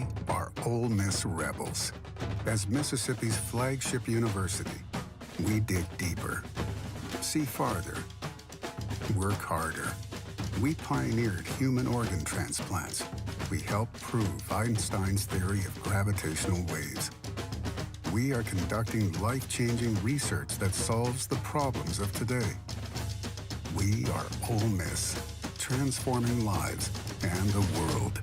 We are Ole Miss Rebels. As Mississippi's flagship university, we dig deeper, see farther, work harder. We pioneered human organ transplants. We helped prove Einstein's theory of gravitational waves. We are conducting life-changing research that solves the problems of today. We are Ole Miss, transforming lives and the world.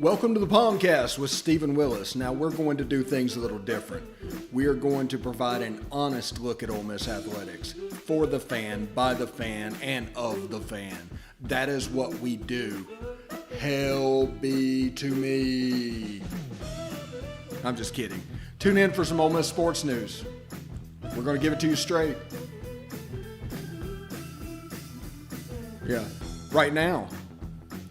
Welcome to the POMcast with Stephen Willis. Now we're going to do things a little different. We are going to provide an honest look at Ole Miss athletics for the fan, by the fan, and of the fan. That is what we do. Hell be to me. I'm just kidding. Tune in for some Ole Miss sports news. We're going to give it to you straight. Yeah, right now.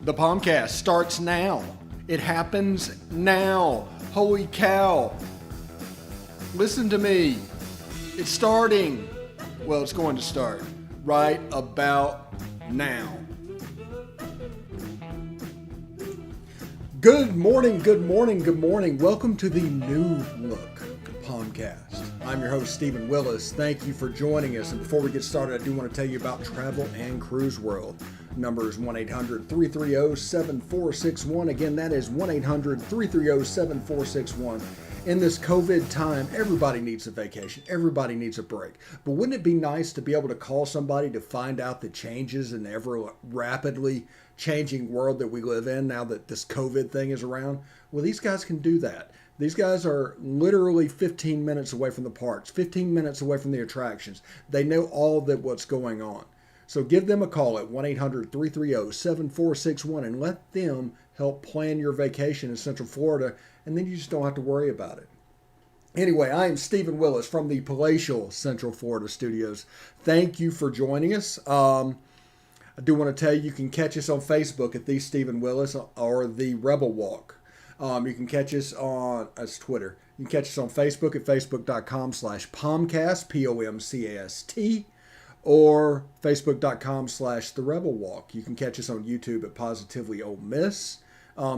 The POMcast starts now. It happens now. Holy cow. Listen to me. It's starting. Well, it's going to start right about now. Good morning, good morning, good morning. Welcome to the new look POMcast. I'm your host, Stephen Willis. Thank you for joining us. And before we get started, I do want to tell you about Travel and Cruise World. Number is 1-800-330-7461. Again, that is 1-800-330-7461. In this COVID time, everybody needs a vacation. Everybody needs a break. But wouldn't it be nice to be able to call somebody to find out the changes in the ever rapidly changing world that we live in now that this COVID thing is around? Well, these guys can do that. These guys are literally 15 minutes away from the parks, 15 minutes away from the attractions. They know all that what's going on. So give them a call at 1-800-330-7461 and let them help plan your vacation in Central Florida, and then you just don't have to worry about it. Anyway, I am Stephen Willis from the palatial Central Florida studios. Thank you for joining us. I do want to tell you can catch us on Facebook at The Stephen Willis or The Rebel Walk. You can catch us on Twitter. You can catch us on Facebook at facebook.com/POMcast, POMcast, or facebook.com/The Rebel Walk. You can catch us on YouTube at Positively Ole Miss.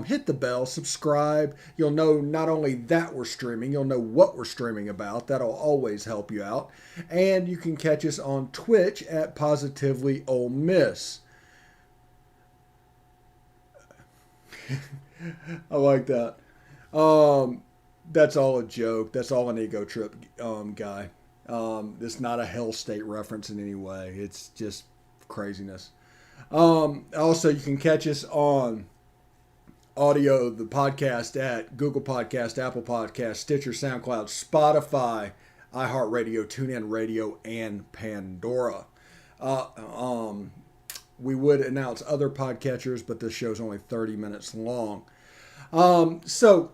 Hit the bell, subscribe. You'll know not only that we're streaming, you'll know what we're streaming about. That'll always help you out. And you can catch us on Twitch at Positively Ole Miss. I like that. That's all a joke. That's all an ego trip, guy. It's not a Hell State reference in any way. It's just craziness. Also, you can catch us on audio, the podcast at Google Podcast, Apple Podcast, Stitcher, SoundCloud, Spotify, iHeartRadio, TuneIn Radio, and Pandora. We would announce other podcatchers, but this show's only 30 minutes long. So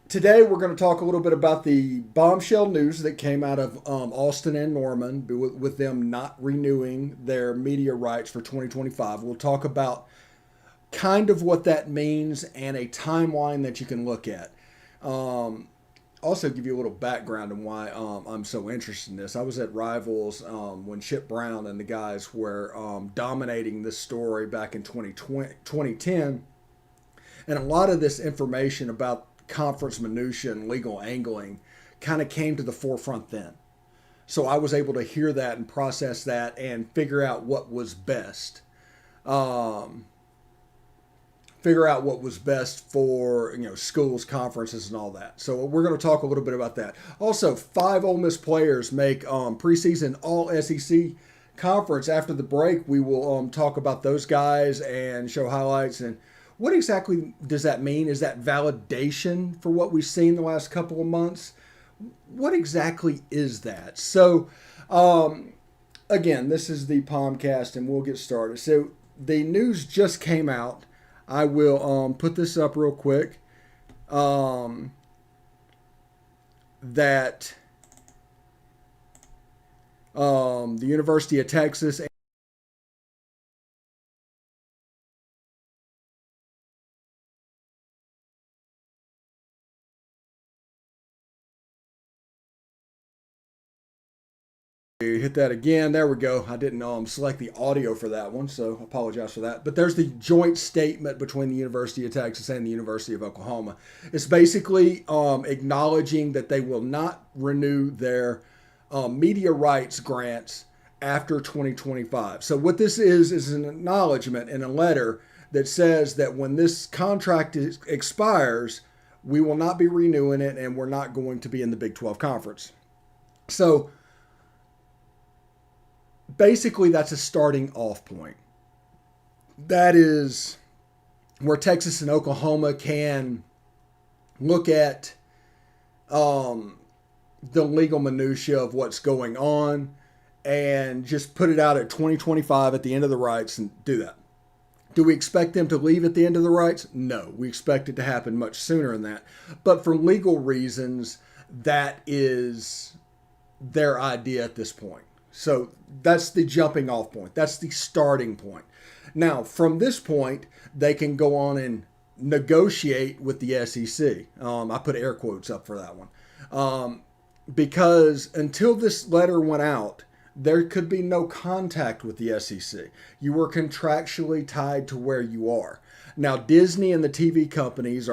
today we're going to talk a little bit about the bombshell news that came out of Austin and Norman with them not renewing their media rights for 2025. We'll talk about kind of what that means and a timeline that you can look at. Also give you a little background on why I'm so interested in this. I was at Rivals when Chip Brown and the guys were dominating this story back in 2010. And a lot of this information about conference minutia and legal angling kind of came to the forefront then. So I was able to hear that and process that and figure out what was best. Figure out what was best for schools, conferences, and all that. So we're going to talk a little bit about that. Also, 5 Ole Miss players make preseason All-SEC conference. After the break, we will talk about those guys and show highlights. And what exactly does that mean? Is that validation for what we've seen the last couple of months? What exactly is that? So, again, this is the POMcast, and we'll get started. So the news just came out. I will put this up real quick. That the University of Texas hit that again. There we go. I didn't select the audio for that one, so I apologize for that. But there's the joint statement between the University of Texas and the University of Oklahoma. It's basically acknowledging that they will not renew their media rights grants after 2025. So what this is an acknowledgement in a letter that says that when this contract expires, we will not be renewing it and we're not going to be in the Big 12 Conference. So basically, that's a starting off point. That is where Texas and Oklahoma can look at the legal minutia of what's going on and just put it out at 2025 at the end of the rights and do that. Do we expect them to leave at the end of the rights? No, we expect it to happen much sooner than that. But for legal reasons, that is their idea at this point. So that's the jumping off point. That's the starting point. Now, from this point, they can go on and negotiate with the SEC. I put air quotes up for that one. Because until this letter went out, there could be no contact with the SEC. You were contractually tied to where you are. Now, Disney and the TV companies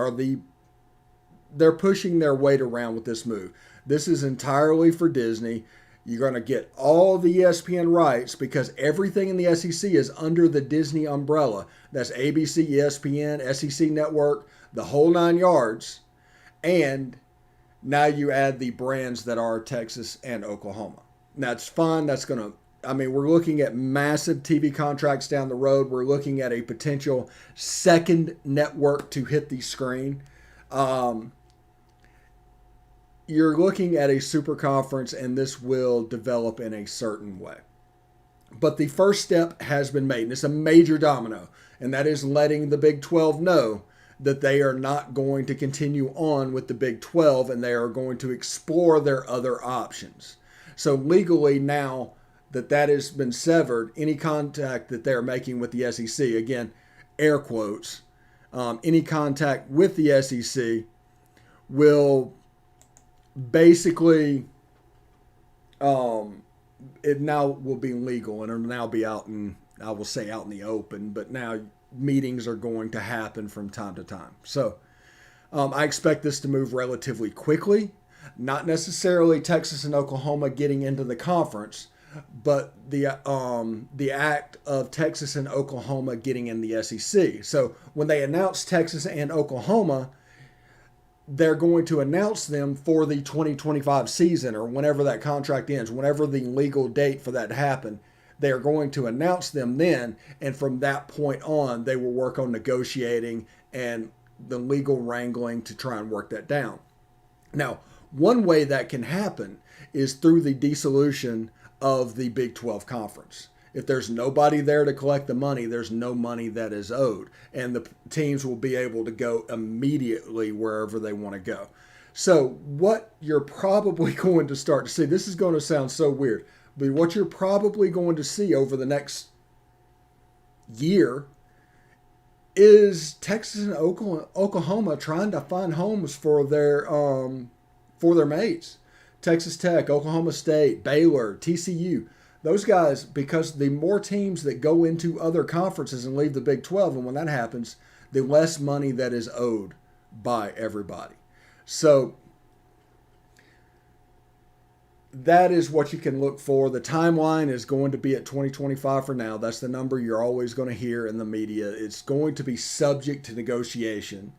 they're pushing their weight around with this move. This is entirely for Disney. You're going to get all the ESPN rights because everything in the SEC is under the Disney umbrella. That's ABC, ESPN, SEC Network, the whole 9 yards. And now you add the brands that are Texas and Oklahoma. That's fun. We're looking at massive TV contracts down the road. We're looking at a potential second network to hit the screen. You're looking at a super conference, and this will develop in a certain way. But the first step has been made, and it's a major domino, and that is letting the Big 12 know that they are not going to continue on with the Big 12, and they are going to explore their other options. So legally now that has been severed, any contact that they're making with the SEC, again, air quotes, any contact with the SEC will basically, it now will be legal and it'll now be out in the open, but now meetings are going to happen from time to time. So I expect this to move relatively quickly, not necessarily Texas and Oklahoma getting into the conference, but the act of Texas and Oklahoma getting in the SEC. So when they announce Texas and Oklahoma, they're going to announce them for the 2025 season or whenever that contract ends, whenever the legal date for that to happen. They are going to announce them then, and from that point on, they will work on negotiating and the legal wrangling to try and work that down. Now, one way that can happen is through the dissolution of the Big 12 Conference. If there's nobody there to collect the money, there's no money that is owed. And the teams will be able to go immediately wherever they want to go. So what you're probably going to start to see, this is going to sound so weird, but what you're probably going to see over the next year is Texas and Oklahoma trying to find homes for their mates. Texas Tech, Oklahoma State, Baylor, TCU. Those guys, because the more teams that go into other conferences and leave the Big 12, and when that happens, the less money that is owed by everybody. So that is what you can look for. The timeline is going to be at 2025 for now. That's the number you're always going to hear in the media. It's going to be subject to negotiation.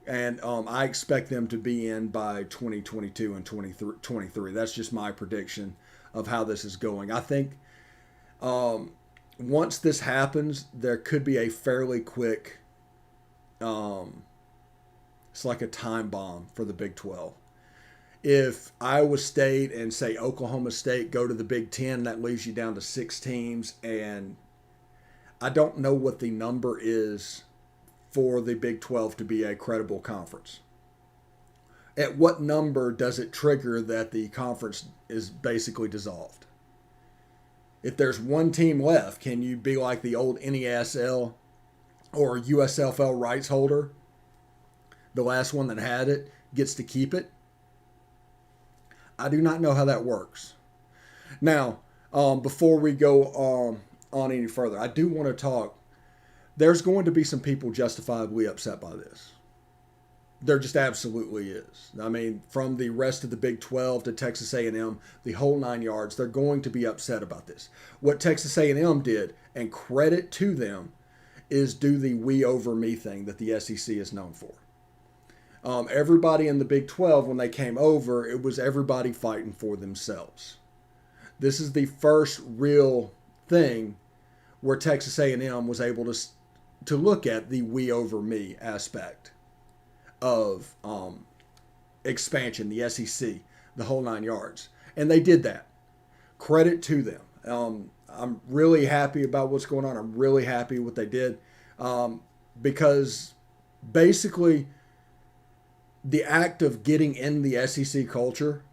And I expect them to be in by 2022 and 2023. That's just my prediction of how this is going. I think once this happens, there could be a fairly quick, it's like a time bomb for the Big 12. If Iowa State and, say, Oklahoma State go to the Big 10, that leaves you down to 6 teams. And I don't know what the number is for the Big 12 to be a credible conference. At what number does it trigger that the conference is basically dissolved? If there's one team left, can you be like the old NESL or USFL rights holder? The last one that had it gets to keep it? I do not know how that works. Now, Before we go on any further, I do want to talk. There's going to be some people justifiably upset by this. There just absolutely is. I mean, from the rest of the Big 12 to Texas A&M, the whole 9 yards, they're going to be upset about this. What Texas A&M did, and credit to them, is do the we over me thing that the SEC is known for. Everybody in the Big 12, when they came over, it was everybody fighting for themselves. This is the first real thing where Texas A&M was able to look at the we over me aspect of expansion, the SEC, the whole 9 yards. And they did that. Credit to them. I'm really happy about what's going on. I'm really happy what they did because basically the act of getting in the SEC culture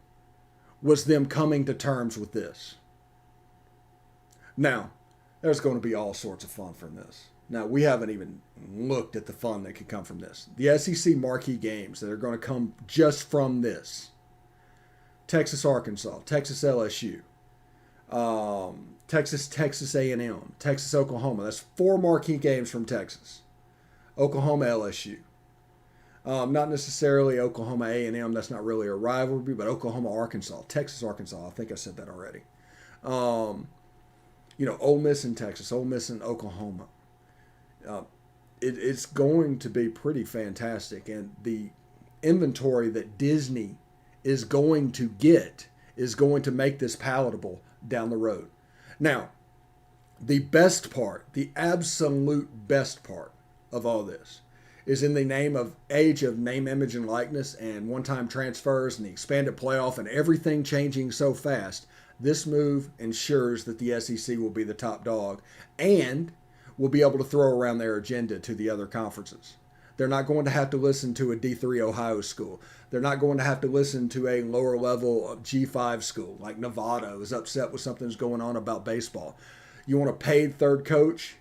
was them coming to terms with this. Now, there's going to be all sorts of fun from this. Now, we haven't even looked at the fun that could come from this. The SEC marquee games that are going to come just from this. Texas, Arkansas, Texas, LSU, Texas A&M, Texas, Oklahoma. That's 4 marquee games from Texas. Oklahoma, LSU. Not necessarily Oklahoma A&M. That's not really a rivalry, but Oklahoma, Arkansas, Texas, Arkansas. I think I said that already. Ole Miss in Texas, Ole Miss in Oklahoma. It's going to be pretty fantastic, and the inventory that Disney is going to get is going to make this palatable down the road. Now, the best part, the absolute best part of all this is in the age of name, image, and likeness and one-time transfers and the expanded playoff and everything changing so fast. This move ensures that the SEC will be the top dog and will be able to throw around their agenda to the other conferences. They're not going to have to listen to a D3 Ohio school. They're not going to have to listen to a lower level G5 school like Nevada is upset with something that's going on about baseball. You want a paid third coach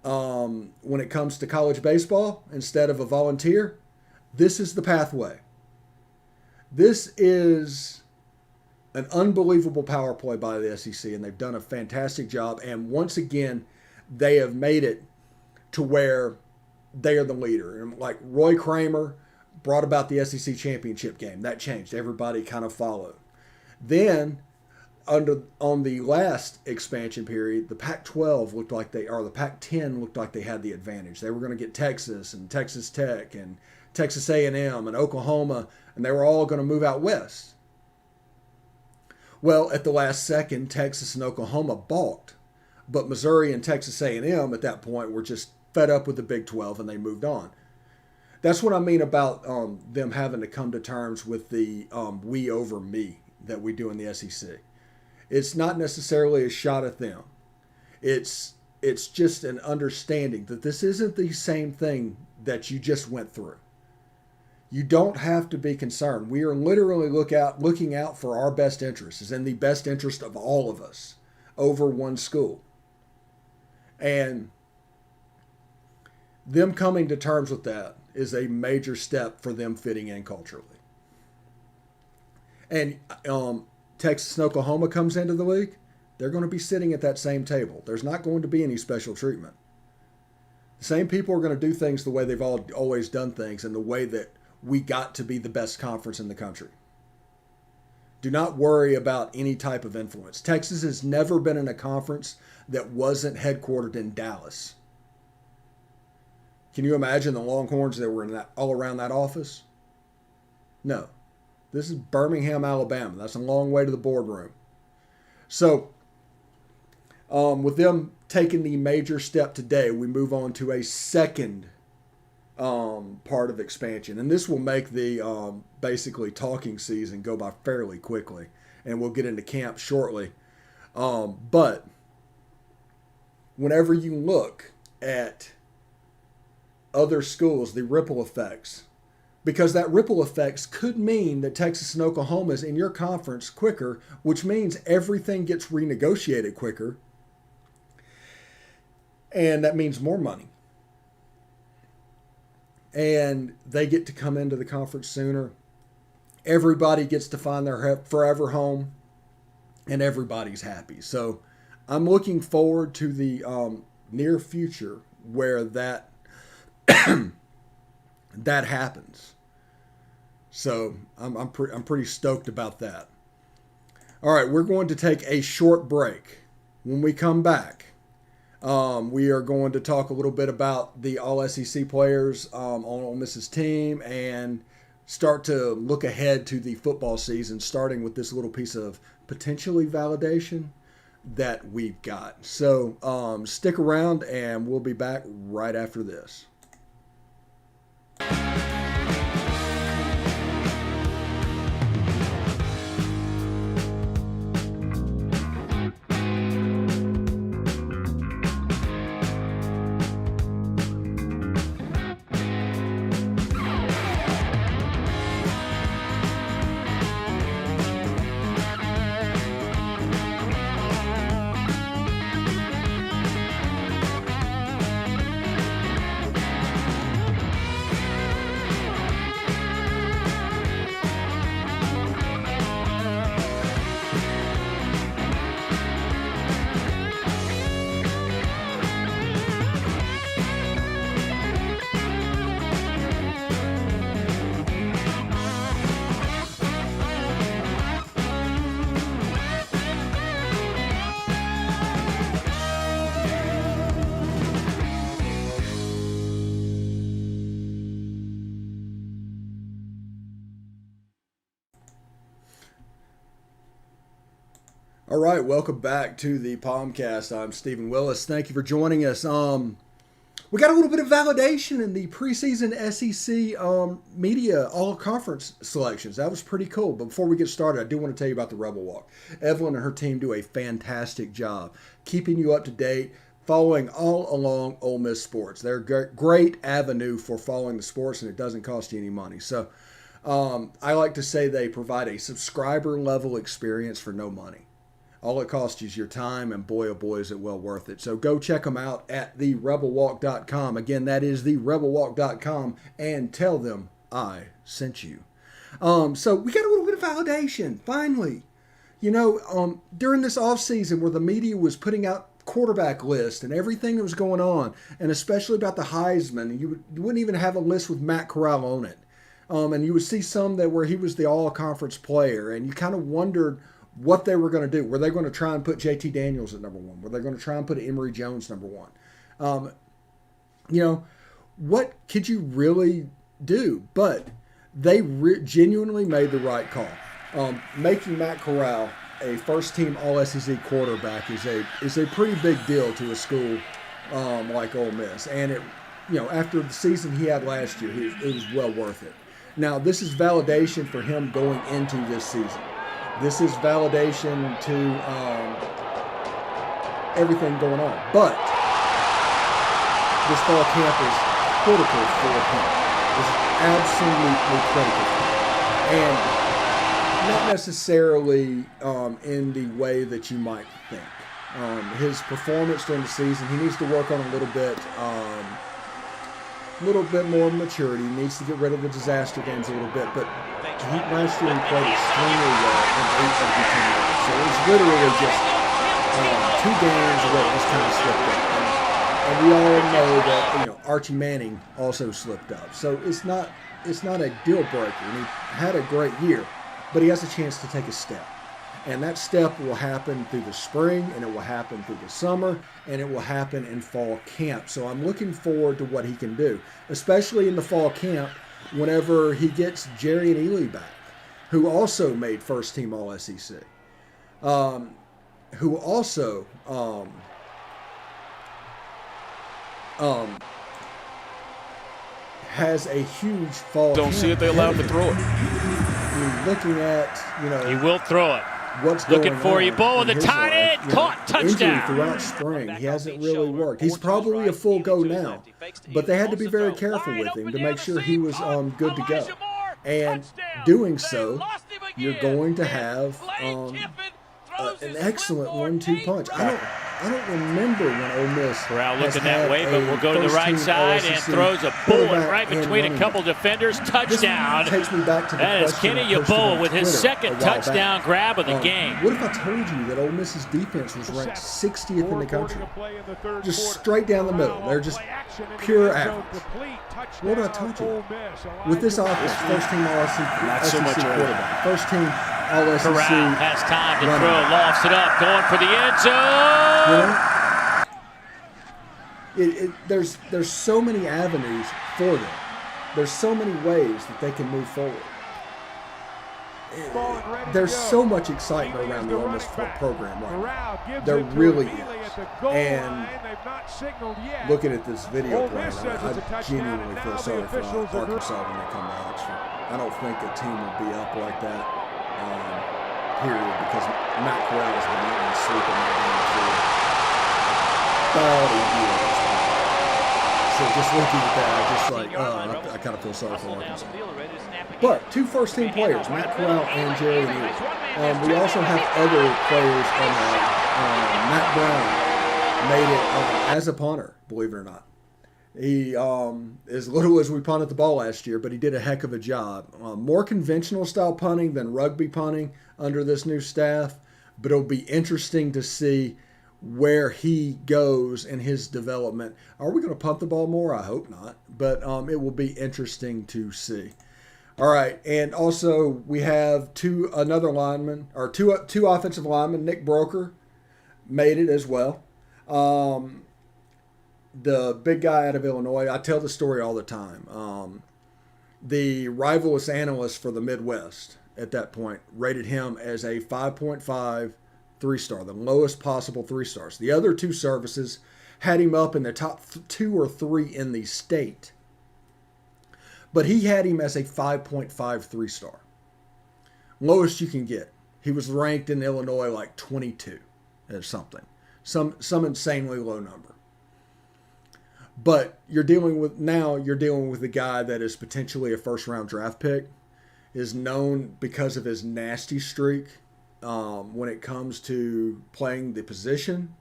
when it comes to college baseball instead of a volunteer? This is the pathway. This is an unbelievable power play by the SEC, and they've done a fantastic job. And once again, they have made it to where they are the leader. And like Roy Kramer brought about the SEC championship game. That changed. Everybody kind of followed. Then on the last expansion period, the Pac-12 looked like the Pac-10 looked like they had the advantage. They were going to get Texas and Texas Tech and Texas A&M and Oklahoma, and they were all going to move out west. Well, at the last second, Texas and Oklahoma balked. But Missouri and Texas A&M at that point were just fed up with the Big 12 and they moved on. That's what I mean about them having to come to terms with the we over me that we do in the SEC. It's not necessarily a shot at them. It's just an understanding that this isn't the same thing that you just went through. You don't have to be concerned. We are literally looking out for our best interests, is in the best interest of all of us over one school. And them coming to terms with that is a major step for them fitting in culturally. And Texas and Oklahoma comes into the league, they're going to be sitting at that same table. There's not going to be any special treatment. The same people are going to do things the way they've always done things and the way that we got to be the best conference in the country. Do not worry about any type of influence. Texas has never been in a conference that wasn't headquartered in Dallas. Can you imagine the Longhorns that were all around that office? No. This is Birmingham, Alabama. That's a long way to the boardroom. So, with them taking the major step today, we move on to a second part of expansion. And this will make the basically talking season go by fairly quickly. And we'll get into camp shortly. But whenever you look at other schools, the ripple effects, because that ripple effects could mean that Texas and Oklahoma is in your conference quicker, which means everything gets renegotiated quicker. And that means more money. And they get to come into the conference sooner. Everybody gets to find their forever home. and everybody's happy. So I'm looking forward to the near future where that that happens. So I'm pretty stoked about that. All right, we're going to take a short break. When we come back, we are going to talk a little bit about the All-SEC players on Ole Miss's team and start to look ahead to the football season, starting with this little piece of potentially validation that we've got. So stick around, and we'll be back right after this. All right, welcome back to the POMcast. I'm Stephen Willis. Thank you for joining us. We got a little bit of validation in the preseason SEC media all-conference selections. That was pretty cool. But before we get started, I do want to tell you about the Rebel Walk. Evelyn and her team do a fantastic job keeping you up to date, following all along Ole Miss sports. They're a great avenue for following the sports, and it doesn't cost you any money. So I like to say they provide a subscriber-level experience for no money. All it costs you is your time, and boy, oh boy, is it well worth it. So go check them out at therebelwalk.com. Again, that is therebelwalk.com, and tell them I sent you. So we got a little bit of validation, finally. You know, during this offseason where the media was putting out quarterback list and everything that was going on, and especially about the Heisman, you wouldn't even have a list with Matt Corral on it. And you would see some that where he was the all-conference player, and you kind of wondered what they were going to do. Were they going to try and put JT Daniels at number one? Were they going to try and put Emory Jones number one? You know, what could you really do? But they genuinely made the right call. Making Matt Corral a first-team All-SEC quarterback is a pretty big deal to a school like Ole Miss. And it, you know, after the season he had last year, it was well worth it. Now, this is validation for him going into this season. This is validation to everything going on. But this fall camp is critical for him. It's absolutely critical for him. And not necessarily in the way that you might think. His performance during the season, he needs to work on a little bit more maturity. He needs to get rid of the disaster games a little bit. But last year he played extremely well in 8 of the 10 games. So it was literally just 2 games where it just kind of slipped up. And we all know that, you know, Archie Manning also slipped up. So it's not a deal breaker. And he had a great year, but he has a chance to take a step. And that step will happen through the spring, and it will happen through the summer, and it will happen in fall camp. So I'm looking forward to what he can do, especially in the fall camp whenever he gets Jerry and Ely back, who also made first-team All-SEC, who also has a huge fall Don't camp. see it, they allowed him to throw it. You're looking at, you know, He will throw it. what's Looking going for on you, ball in with the his tight life. end, You know, caught, touchdown. Injury throughout spring. He hasn't really worked. He's probably a full go now, but they had to be very careful with him to make sure he was good to go. And doing so, you're going to have an excellent 1-2 punch. I don't remember when Ole Miss Corral has looking that had way, but a we'll go to the right first-team side and All-SEC throws a bullet quarterback right and between a running couple back. defenders. Touchdown. This takes me back to the That is question Kenny I posted on Yeboah with his Twitter second a while touchdown back. grab of the game. What if I told you that Ole Miss's defense was ranked 60th in the country? Just straight down the middle. They're just pure average. What did I told you? With this offense, first-team All-SEC quarterback, first-team All-SEC. Corral has time to throw, lofts it up, going for the end zone. There's so many avenues for them. There's so many ways that they can move forward. There's so much excitement around the Ole Miss program right now. There really is. And looking at this video plan, I genuinely feel sorry for Arkansas when they come to Oxford. I don't think a team will be up like that, period, because Matt Corral has been eating and sleeping that game for 30 years. So just looking at that, I kind of feel sorry for Arkansas. But two first-team players, Matt Corral and Jerry Neal. We also have other players on that. Matt Brown made it as a punter, believe it or not. He, as little as we punted the ball last year, but he did a heck of a job. More conventional style punting than rugby punting under this new staff, but it'll be interesting to see where he goes in his development. Are we going to punt the ball more? I hope not, but it will be interesting to see. All right, and also we have two offensive linemen. Nick Broker made it as well. The big guy out of Illinois. I tell the story all the time. The rivalous analyst for the Midwest at that point rated him as a 5.5 3-star, the lowest possible 3 stars. The other two services had him up in the top 2 or 3 in the state. But he had him as a 5.5 3-star. Lowest you can get. He was ranked in Illinois like 22 or something. Some insanely low number. But you're dealing with the guy that is potentially a first-round draft pick, is known because of his nasty streak when it comes to playing the position.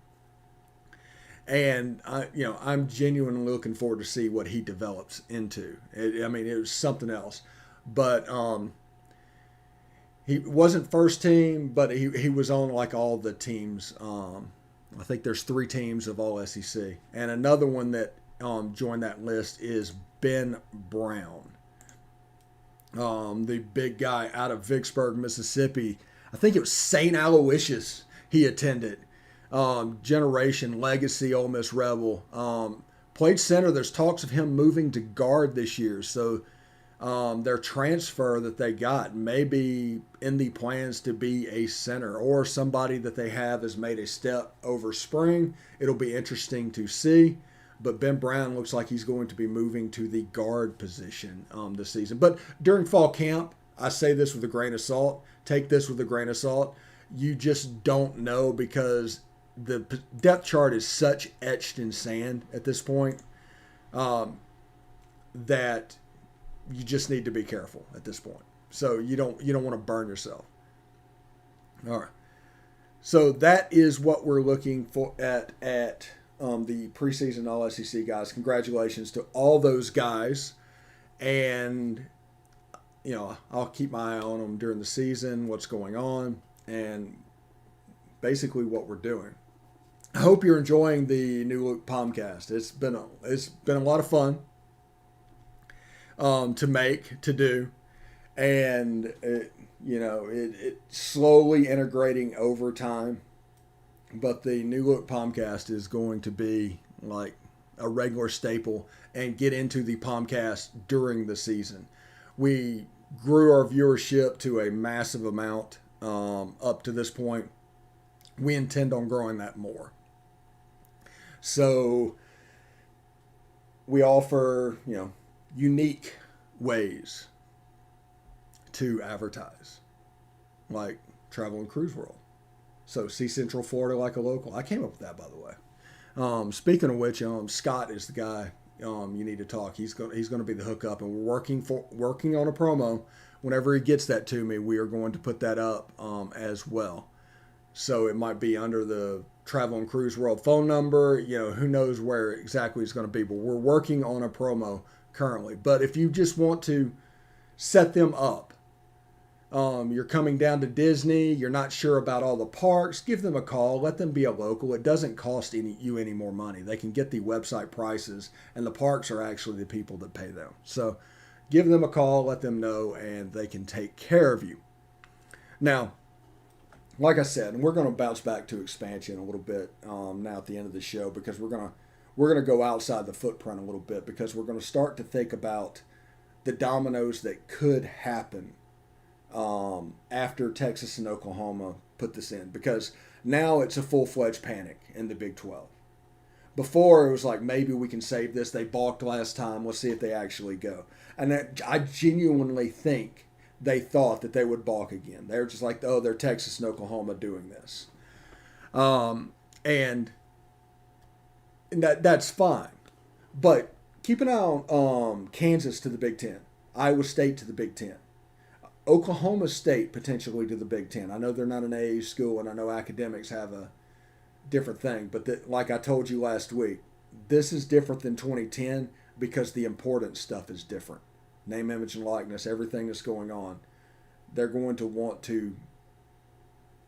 And I'm genuinely looking forward to see what he develops into. It was something else. But he wasn't first team, but he was on like all the teams. I think there's 3 teams of all SEC. And another one that joined that list is Ben Brown, the big guy out of Vicksburg, Mississippi. I think it was St. Aloysius he attended. Generation legacy Ole Miss Rebel. Played center. There's talks of him moving to guard this year. So their transfer that they got may be in the plans to be a center, or somebody that they have has made a step over spring. It'll be interesting to see. But Ben Brown looks like he's going to be moving to the guard position this season. But during fall camp, I say this with a grain of salt. Take this with a grain of salt. You just don't know, because the depth chart is such etched in sand at this point that you just need to be careful at this point. So you don't want to burn yourself. All right. So that is what we're looking for at the preseason All-SEC guys. Congratulations to all those guys. And, I'll keep my eye on them during the season, what's going on, and basically what we're doing. I hope you're enjoying the new look POMcast. It's been a lot of fun to make, to do, and it slowly integrating over time. But the new look POMcast is going to be like a regular staple and get into the POMcast during the season. We grew our viewership to a massive amount up to this point. We intend on growing that more. So we offer, unique ways to advertise, like Travel and Cruise World. So see Central Florida like a local. I came up with that, by the way. Speaking of which, Scott is the guy you need to talk. He's going to be the hookup, and we're working on a promo. Whenever he gets that to me, we are going to put that up as well. So it might be under the Travel and Cruise World phone number. Who knows where exactly it's going to be, but we're working on a promo currently. But if you just want to set them up, you're coming down to Disney, you're not sure about all the parks, give them a call, let them be a local. It doesn't cost you any more money. They can get the website prices, and the parks are actually the people that pay them. So give them a call, let them know, and they can take care of you. Now, like I said, and we're going to bounce back to expansion a little bit now at the end of the show, because we're going to go outside the footprint a little bit, because we're going to start to think about the dominoes that could happen after Texas and Oklahoma put this in, because now it's a full-fledged panic in the Big 12. Before, it was like, maybe we can save this. They balked last time. Let's see if they actually go. And I genuinely think they thought that they would balk again. They were just like, oh, they're Texas and Oklahoma doing this. And that's fine. But keep an eye on Kansas to the Big Ten, Iowa State to the Big Ten, Oklahoma State potentially to the Big Ten. I know they're not an AA school, and I know academics have a different thing. But like I told you last week, this is different than 2010 because the important stuff is different. Name, image, and likeness, everything that's going on. They're going to want to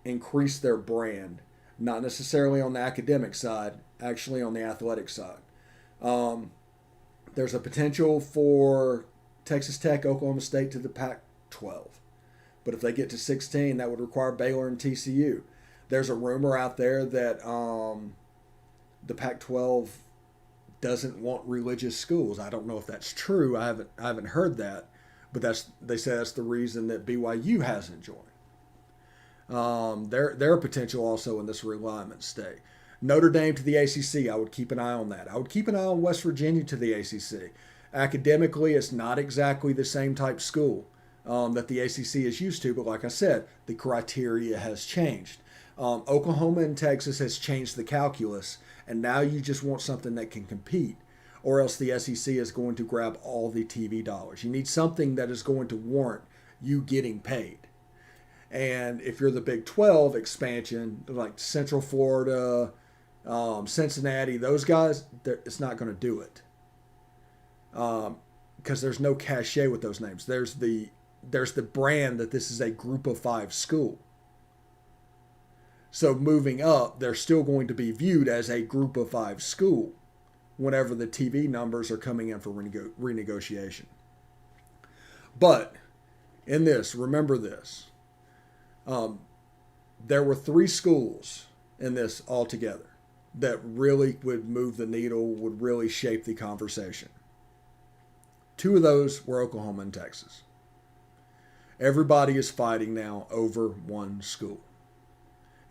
increase their brand, not necessarily on the academic side, actually on the athletic side. There's a potential for Texas Tech, Oklahoma State to the Pac-12. But if they get to 16, that would require Baylor and TCU. There's a rumor out there that the Pac-12 doesn't want religious schools. I don't know if that's true. I haven't heard that, but they say that's the reason that BYU hasn't joined. They're a potential also in this realignment state. Notre Dame to the ACC, I would keep an eye on that. I would keep an eye on West Virginia to the ACC. Academically, it's not exactly the same type school that the ACC is used to, but like I said, the criteria has changed. Oklahoma and Texas has changed the calculus, and now you just want something that can compete, or else the SEC is going to grab all the TV dollars. You need something that is going to warrant you getting paid. And if you're the Big 12 expansion, like Central Florida, Cincinnati, those guys, it's not going to do it. Because there's no cachet with those names. There's the brand that this is a group of 5 school. So moving up, they're still going to be viewed as a group of 5 school whenever the TV numbers are coming in for renegotiation. But in this, remember this. There were 3 schools in this altogether that really would move the needle, would really shape the conversation. 2 of those were Oklahoma and Texas. Everybody is fighting now over one school,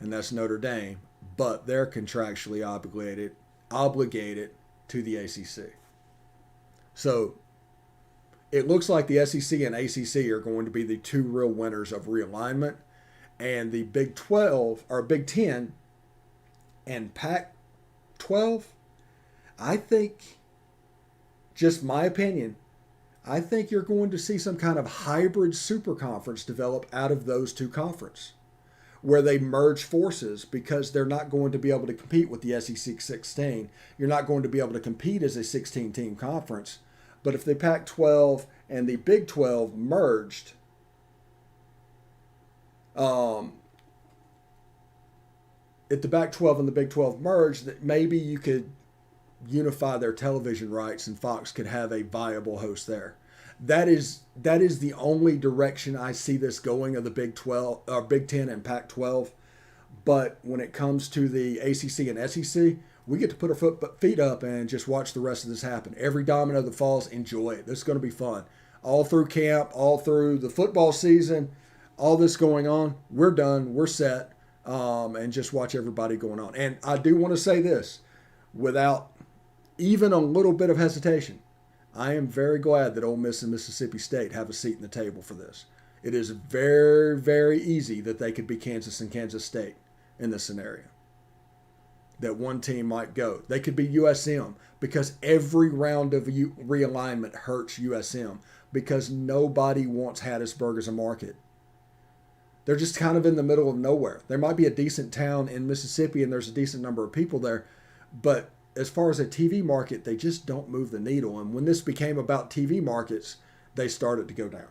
and that's Notre Dame, but they're contractually obligated to the ACC. So it looks like the SEC and ACC are going to be the 2 real winners of realignment, and the Big 12 or Big 10 and Pac-12, I think, just my opinion, I think you're going to see some kind of hybrid super conference develop out of those 2 conferences, where they merge forces, because they're not going to be able to compete with the SEC 16. You're not going to be able to compete as a 16-team conference. But if the Pac-12 and the Big 12 merged, if the Pac-12 and the Big 12 merged, that maybe you could unify their television rights and Fox could have a viable host there. That is the only direction I see this going, of the Big 12 or Big 10 and Pac-12. But when it comes to the ACC and SEC, we get to put our feet up and just watch the rest of this happen. Every domino that falls, enjoy it. This is going to be fun. All through camp, all through the football season, all this going on, we're done, we're set, and just watch everybody going on. And I do want to say this, without even a little bit of hesitation, I am very glad that Ole Miss and Mississippi State have a seat in the table for this. It is very, very easy that they could be Kansas and Kansas State in this scenario. That one team might go. They could be USM, because every round of realignment hurts USM, because nobody wants Hattiesburg as a market. They're just kind of in the middle of nowhere. There might be a decent town in Mississippi and there's a decent number of people there, but as far as a TV market, they just don't move the needle. And when this became about TV markets, they started to go down.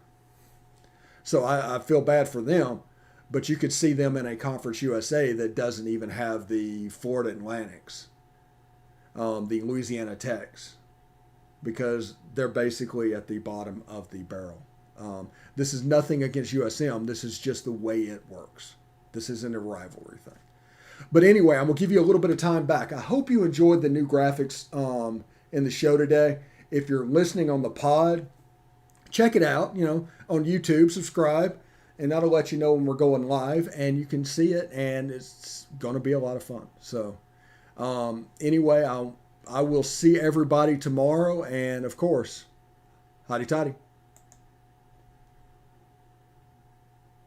So I feel bad for them, but you could see them in a Conference USA that doesn't even have the Florida Atlantics, the Louisiana Techs, because they're basically at the bottom of the barrel. This is nothing against USM. This is just the way it works. This isn't a rivalry thing. But anyway, I'm going to give you a little bit of time back. I hope you enjoyed the new graphics in the show today. If you're listening on the pod, check it out, on YouTube, subscribe, and that'll let you know when we're going live, and you can see it, and it's going to be a lot of fun. So anyway, I will see everybody tomorrow, and of course, hotty toddy.